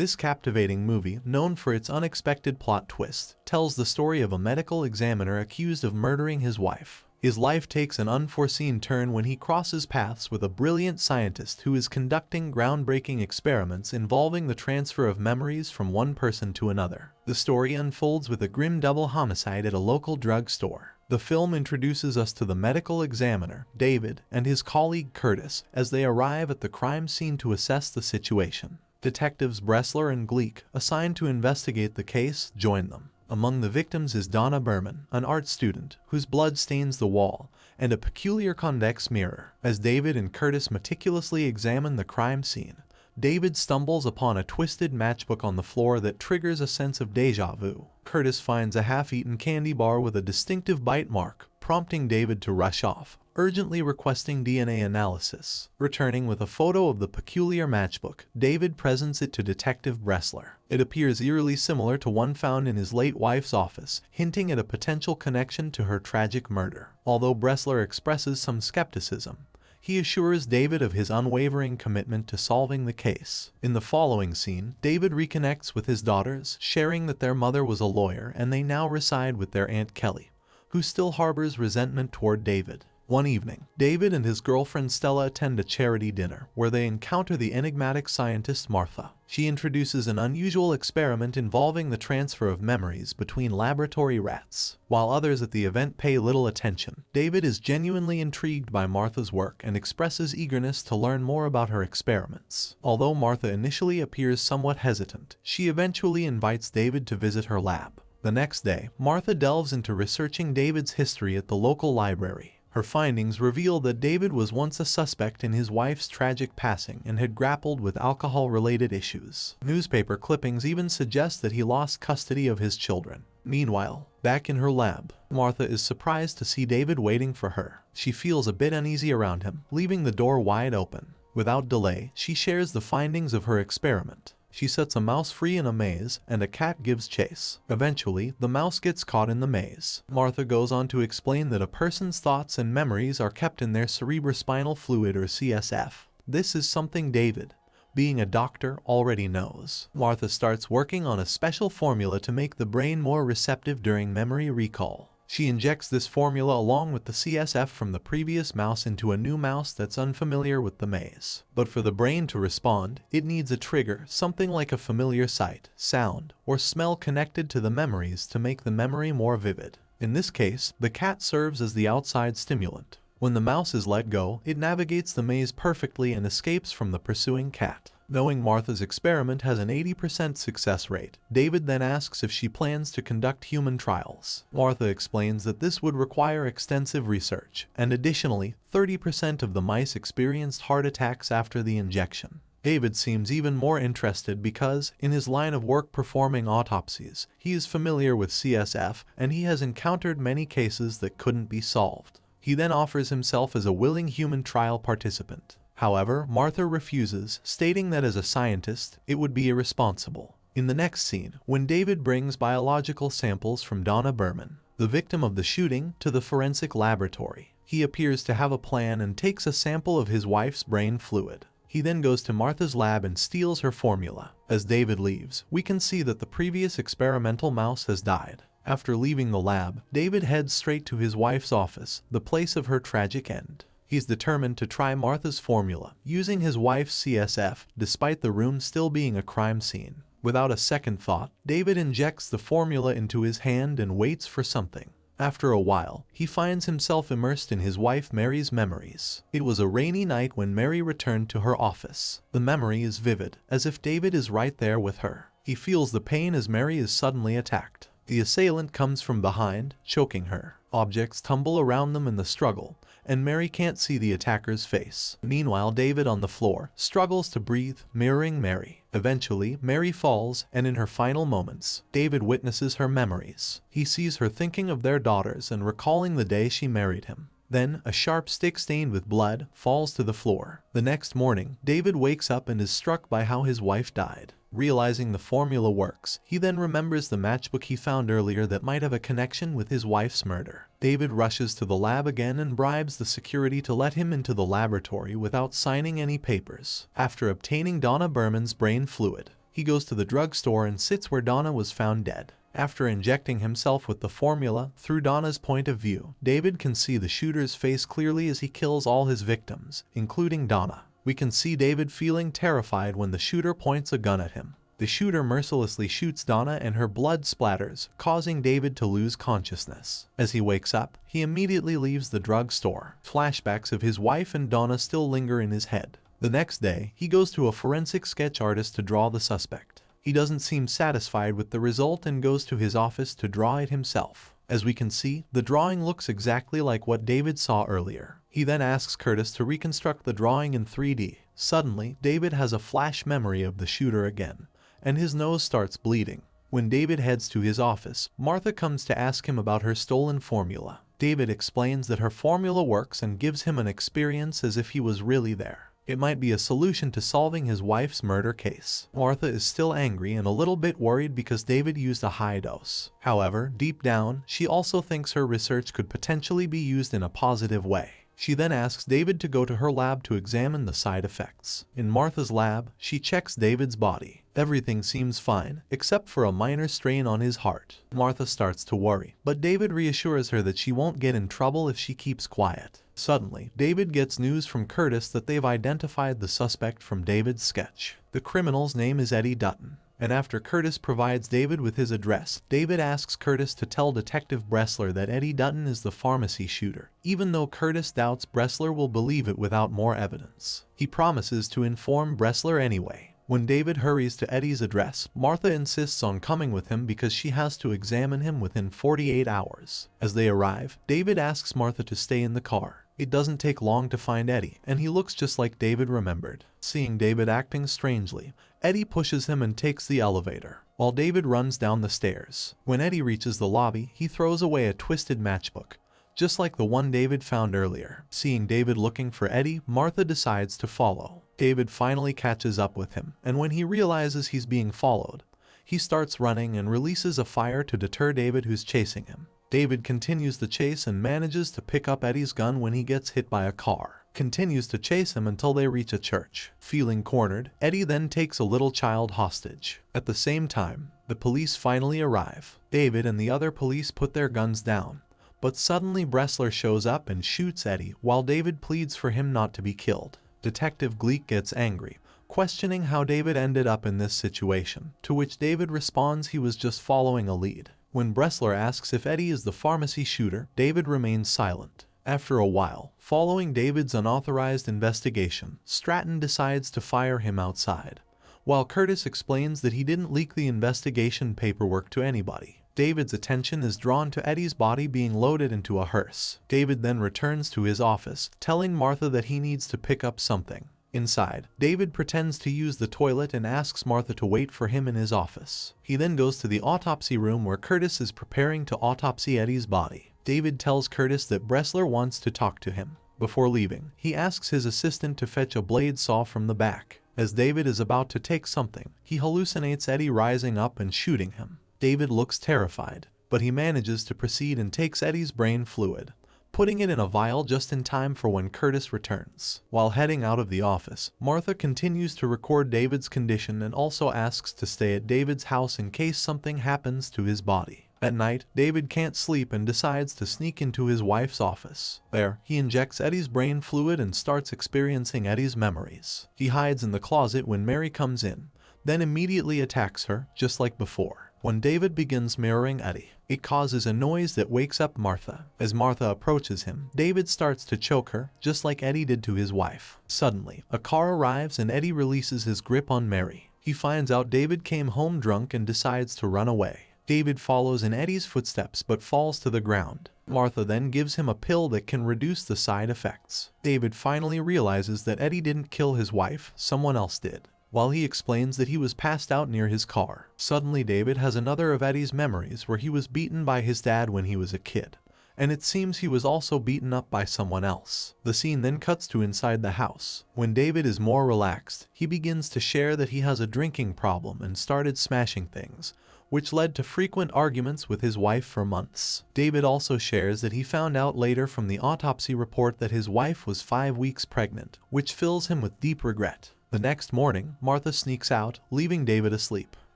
This captivating movie, known for its unexpected plot twist, tells the story of a medical examiner accused of murdering his wife. His life takes an unforeseen turn when he crosses paths with a brilliant scientist who is conducting groundbreaking experiments involving the transfer of memories from one person to another. The story unfolds with a grim double homicide at a local drugstore. The film introduces us to the medical examiner, David, and his colleague Curtis as they arrive at the crime scene to assess the situation. Detectives Bressler and Gleek, assigned to investigate the case, join them. Among the victims is Donna Berman, an art student whose blood stains the wall, and a peculiar convex mirror. As David and Curtis meticulously examine the crime scene, David stumbles upon a twisted matchbook on the floor that triggers a sense of déjà vu. Curtis finds a half-eaten candy bar with a distinctive bite mark, prompting David to rush off, urgently requesting DNA analysis. Returning with a photo of the peculiar matchbook, David presents it to Detective Bressler. It appears eerily similar to one found in his late wife's office, hinting at a potential connection to her tragic murder. Although Bressler expresses some skepticism, he assures David of his unwavering commitment to solving the case. In the following scene, David reconnects with his daughters, sharing that their mother was a lawyer and they now reside with their Aunt Kelly, who still harbors resentment toward David. One evening, David and his girlfriend Stella attend a charity dinner where they encounter the enigmatic scientist Martha. She introduces an unusual experiment involving the transfer of memories between laboratory rats. While others at the event pay little attention, David is genuinely intrigued by Martha's work and expresses eagerness to learn more about her experiments. Although Martha initially appears somewhat hesitant, she eventually invites David to visit her lab. The next day, Martha delves into researching David's history at the local library. Her findings reveal that David was once a suspect in his wife's tragic passing and had grappled with alcohol-related issues. Newspaper clippings even suggest that he lost custody of his children. Meanwhile, back in her lab, Martha is surprised to see David waiting for her. She feels a bit uneasy around him, leaving the door wide open. Without delay, she shares the findings of her experiment. She sets a mouse free in a maze, and a cat gives chase. Eventually, the mouse gets caught in the maze. Martha goes on to explain that a person's thoughts and memories are kept in their cerebrospinal fluid or CSF. This is something David, being a doctor, already knows. Martha starts working on a special formula to make the brain more receptive during memory recall. She injects this formula along with the CSF from the previous mouse into a new mouse that's unfamiliar with the maze. But for the brain to respond, it needs a trigger, something like a familiar sight, sound, or smell connected to the memories to make the memory more vivid. In this case, the cat serves as the outside stimulant. When the mouse is let go, it navigates the maze perfectly and escapes from the pursuing cat. Knowing Martha's experiment has an 80% success rate, David then asks if she plans to conduct human trials. Martha explains that this would require extensive research, and additionally, 30% of the mice experienced heart attacks after the injection. David seems even more interested because, in his line of work performing autopsies, he is familiar with CSF and he has encountered many cases that couldn't be solved. He then offers himself as a willing human trial participant. However, Martha refuses, stating that as a scientist, it would be irresponsible. In the next scene, when David brings biological samples from Donna Berman, the victim of the shooting, to the forensic laboratory, he appears to have a plan and takes a sample of his wife's brain fluid. He then goes to Martha's lab and steals her formula. As David leaves, we can see that the previous experimental mouse has died. After leaving the lab, David heads straight to his wife's office, the place of her tragic end. He's determined to try Martha's formula, using his wife's CSF, despite the room still being a crime scene. Without a second thought, David injects the formula into his hand and waits for something. After a while, he finds himself immersed in his wife Mary's memories. It was a rainy night when Mary returned to her office. The memory is vivid, as if David is right there with her. He feels the pain as Mary is suddenly attacked. The assailant comes from behind, choking her. Objects tumble around them in the struggle, and Mary can't see the attacker's face. Meanwhile, David on the floor struggles to breathe, mirroring Mary. Eventually, Mary falls, and in her final moments, David witnesses her memories. He sees her thinking of their daughters and recalling the day she married him. Then, a sharp stick stained with blood falls to the floor. The next morning, David wakes up and is struck by how his wife died. Realizing the formula works, he then remembers the matchbook he found earlier that might have a connection with his wife's murder. David rushes to the lab again and bribes the security to let him into the laboratory without signing any papers. After obtaining Donna Berman's brain fluid, He goes to the drugstore and sits where Donna was found dead. After injecting himself with the formula, through Donna's point of view, David can see the shooter's face clearly as he kills all his victims, including Donna. We can see David feeling terrified when the shooter points a gun at him. The shooter mercilessly shoots Donna and her blood splatters, causing David to lose consciousness. As he wakes up, he immediately leaves the drugstore. Flashbacks of his wife and Donna still linger in his head. The next day, he goes to a forensic sketch artist to draw the suspect. He doesn't seem satisfied with the result and goes to his office to draw it himself. As we can see, the drawing looks exactly like what David saw earlier. He then asks Curtis to reconstruct the drawing in 3D. Suddenly, David has a flash memory of the shooter again, and his nose starts bleeding. When David heads to his office, Martha comes to ask him about her stolen formula. David explains that her formula works and gives him an experience as if he was really there. It might be a solution to solving his wife's murder case. Martha is still angry and a little bit worried because David used a high dose. However, deep down, she also thinks her research could potentially be used in a positive way. She then asks David to go to her lab to examine the side effects. In Martha's lab, she checks David's body. Everything seems fine, except for a minor strain on his heart. Martha starts to worry, but David reassures her that she won't get in trouble if she keeps quiet. Suddenly, David gets news from Curtis that they've identified the suspect from David's sketch. The criminal's name is Eddie Dutton. And after Curtis provides David with his address, David asks Curtis to tell Detective Bressler that Eddie Dutton is the pharmacy shooter, even though Curtis doubts Bressler will believe it without more evidence. He promises to inform Bressler anyway. When David hurries to Eddie's address, Martha insists on coming with him because she has to examine him within 48 hours. As they arrive, David asks Martha to stay in the car. It doesn't take long to find Eddie, and he looks just like David remembered. Seeing David acting strangely, Eddie pushes him and takes the elevator, while David runs down the stairs. When Eddie reaches the lobby, he throws away a twisted matchbook, just like the one David found earlier. Seeing David looking for Eddie, Martha decides to follow. David finally catches up with him, and when he realizes he's being followed, he starts running and releases a fire to deter David, who's chasing him. David continues the chase and manages to pick up Eddie's gun when he gets hit by a car. Continues to chase him until they reach a church. Feeling cornered, Eddie then takes a little child hostage. At the same time, the police finally arrive. David and the other police put their guns down, but suddenly Bressler shows up and shoots Eddie while David pleads for him not to be killed. Detective Gleek gets angry, questioning how David ended up in this situation, to which David responds he was just following a lead. When Bressler asks if Eddie is the pharmacy shooter, David remains silent. After a while, following David's unauthorized investigation, Stratton decides to fire him outside, while Curtis explains that he didn't leak the investigation paperwork to anybody. David's attention is drawn to Eddie's body being loaded into a hearse. David then returns to his office, telling Martha that he needs to pick up something. Inside, David pretends to use the toilet and asks Martha to wait for him in his office. He then goes to the autopsy room where Curtis is preparing to autopsy Eddie's body. David tells Curtis that Bressler wants to talk to him. Before leaving, he asks his assistant to fetch a blade saw from the back. As David is about to take something, he hallucinates Eddie rising up and shooting him. David looks terrified, but he manages to proceed and takes Eddie's brain fluid, putting it in a vial just in time for when Curtis returns. While heading out of the office, Martha continues to record David's condition and also asks to stay at David's house in case something happens to his body. At night, David can't sleep and decides to sneak into his wife's office. There, he injects Eddie's brain fluid and starts experiencing Eddie's memories. He hides in the closet when Mary comes in, then immediately attacks her, just like before. When David begins mirroring Eddie, it causes a noise that wakes up Martha. As Martha approaches him, David starts to choke her, just like Eddie did to his wife. Suddenly, a car arrives and Eddie releases his grip on Mary. He finds out David came home drunk and decides to run away. David follows in Eddie's footsteps but falls to the ground. Martha then gives him a pill that can reduce the side effects. David finally realizes that Eddie didn't kill his wife, someone else did. While he explains that he was passed out near his car, suddenly David has another of Eddie's memories where he was beaten by his dad when he was a kid, and it seems he was also beaten up by someone else. The scene then cuts to inside the house. When David is more relaxed, he begins to share that he has a drinking problem and started smashing things, which led to frequent arguments with his wife for months. David also shares that he found out later from the autopsy report that his wife was 5 weeks pregnant, which fills him with deep regret. The next morning, Martha sneaks out, leaving David asleep,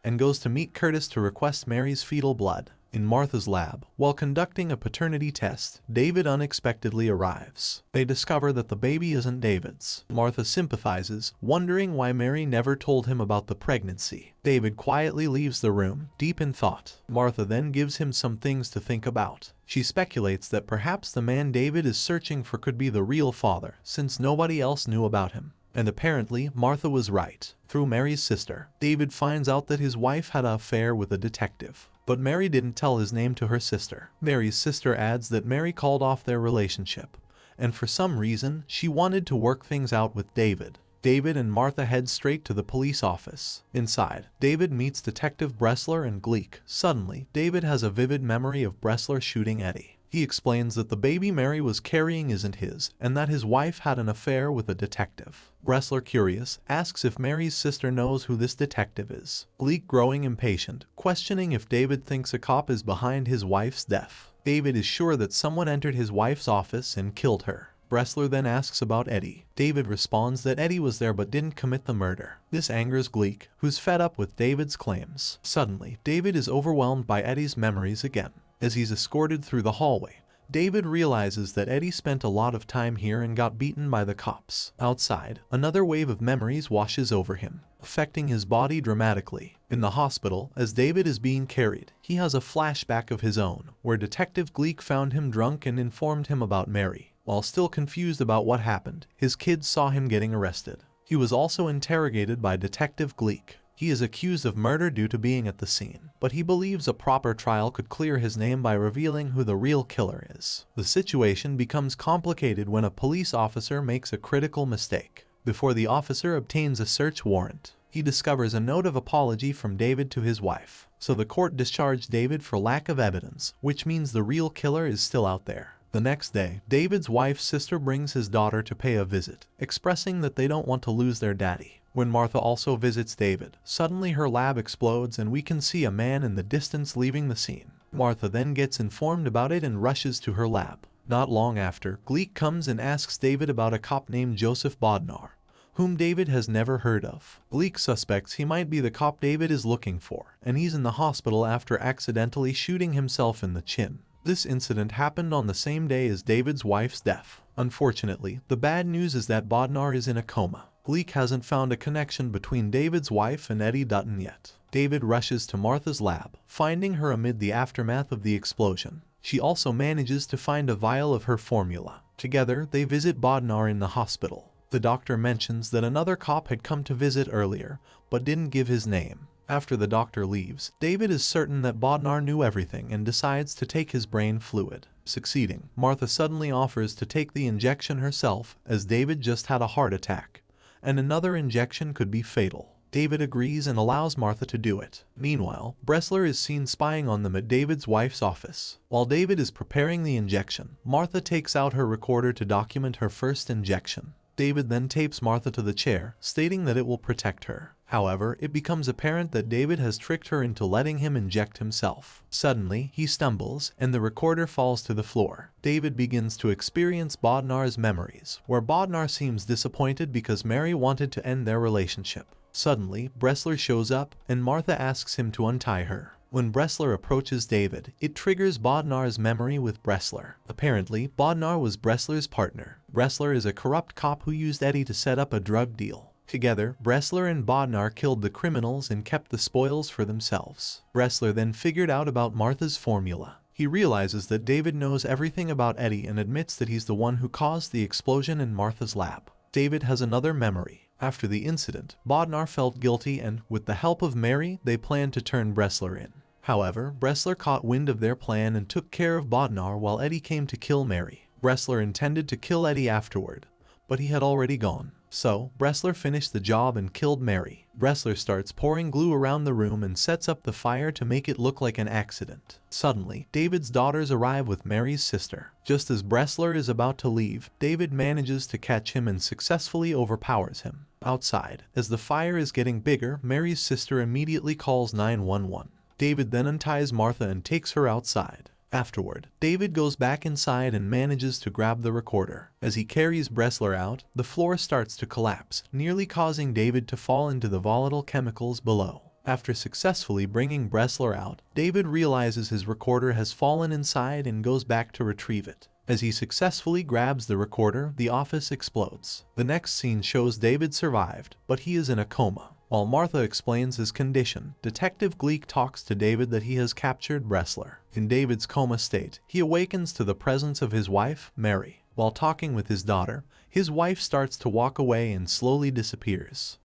and goes to meet Curtis to request Mary's fetal blood. In Martha's lab, while conducting a paternity test, David unexpectedly arrives. They discover that the baby isn't David's. Martha sympathizes, wondering why Mary never told him about the pregnancy. David quietly leaves the room, deep in thought. Martha then gives him some things to think about. She speculates that perhaps the man David is searching for could be the real father, since nobody else knew about him. And apparently, Martha was right. Through Mary's sister, David finds out that his wife had an affair with a detective. But Mary didn't tell his name to her sister. Mary's sister adds that Mary called off their relationship, and for some reason, she wanted to work things out with David. David and Martha head straight to the police office. Inside, David meets Detective Bressler and Gleek. Suddenly, David has a vivid memory of Bressler shooting Eddie. He explains that the baby Mary was carrying isn't his, and that his wife had an affair with a detective. Bressler, curious, asks if Mary's sister knows who this detective is. Gleek, growing impatient, questioning if David thinks a cop is behind his wife's death. David is sure that someone entered his wife's office and killed her. Bressler then asks about Eddie. David responds that Eddie was there but didn't commit the murder. This angers Gleek, who's fed up with David's claims. Suddenly, David is overwhelmed by Eddie's memories again. As he's escorted through the hallway, David realizes that Eddie spent a lot of time here and got beaten by the cops. Outside, another wave of memories washes over him, affecting his body dramatically. In the hospital, as David is being carried, he has a flashback of his own, where Detective Gleek found him drunk and informed him about Mary. While still confused about what happened, his kids saw him getting arrested. He was also interrogated by Detective Gleek. He is accused of murder due to being at the scene, but he believes a proper trial could clear his name by revealing who the real killer is. The situation becomes complicated when a police officer makes a critical mistake. Before the officer obtains a search warrant, he discovers a note of apology from David to his wife. So the court discharged David for lack of evidence, which means the real killer is still out there. The next day, David's wife's sister brings his daughter to pay a visit, expressing that they don't want to lose their daddy. When Martha also visits David, suddenly her lab explodes and we can see a man in the distance leaving the scene. Martha then gets informed about it and rushes to her lab. Not long after, Gleek comes and asks David about a cop named Joseph Bodnar, whom David has never heard of. Gleek suspects he might be the cop David is looking for, and he's in the hospital after accidentally shooting himself in the chin. This incident happened on the same day as David's wife's death. Unfortunately, the bad news is that Bodnar is in a coma. Gleek hasn't found a connection between David's wife and Eddie Dutton yet. David rushes to Martha's lab, finding her amid the aftermath of the explosion. She also manages to find a vial of her formula. Together, they visit Bodnar in the hospital. The doctor mentions that another cop had come to visit earlier, but didn't give his name. After the doctor leaves, David is certain that Bodnar knew everything and decides to take his brain fluid. Succeeding, Martha suddenly offers to take the injection herself, as David just had a heart attack, and another injection could be fatal. David agrees and allows Martha to do it. Meanwhile, Bressler is seen spying on them at David's wife's office. While David is preparing the injection, Martha takes out her recorder to document her first injection. David then tapes Martha to the chair, stating that it will protect her. However, it becomes apparent that David has tricked her into letting him inject himself. Suddenly, he stumbles, and the recorder falls to the floor. David begins to experience Bodnar's memories, where Bodnar seems disappointed because Mary wanted to end their relationship. Suddenly, Bressler shows up, and Martha asks him to untie her. When Bressler approaches David, it triggers Bodnar's memory with Bressler. Apparently, Bodnar was Bressler's partner. Bressler is a corrupt cop who used Eddie to set up a drug deal. Together, Bressler and Bodnar killed the criminals and kept the spoils for themselves. Bressler then figured out about Martha's formula. He realizes that David knows everything about Eddie and admits that he's the one who caused the explosion in Martha's lab. David has another memory. After the incident, Bodnar felt guilty and, with the help of Mary, they planned to turn Bressler in. However, Bressler caught wind of their plan and took care of Bodnar while Eddie came to kill Mary. Bressler intended to kill Eddie afterward, but he had already gone. So, Bressler finished the job and killed Mary. Bressler starts pouring glue around the room and sets up the fire to make it look like an accident. Suddenly, David's daughters arrive with Mary's sister. Just as Bressler is about to leave, David manages to catch him and successfully overpowers him. Outside, as the fire is getting bigger, Mary's sister immediately calls 911. David then unties Martha and takes her outside. Afterward, David goes back inside and manages to grab the recorder. As he carries Bressler out, the floor starts to collapse, nearly causing David to fall into the volatile chemicals below. After successfully bringing Bressler out, David realizes his recorder has fallen inside and goes back to retrieve it. As he successfully grabs the recorder, the office explodes. The next scene shows David survived, but he is in a coma. While Martha explains his condition, Detective Gleek talks to David that he has captured Bressler. In David's coma state, he awakens to the presence of his wife, Mary. While talking with his daughter, his wife starts to walk away and slowly disappears.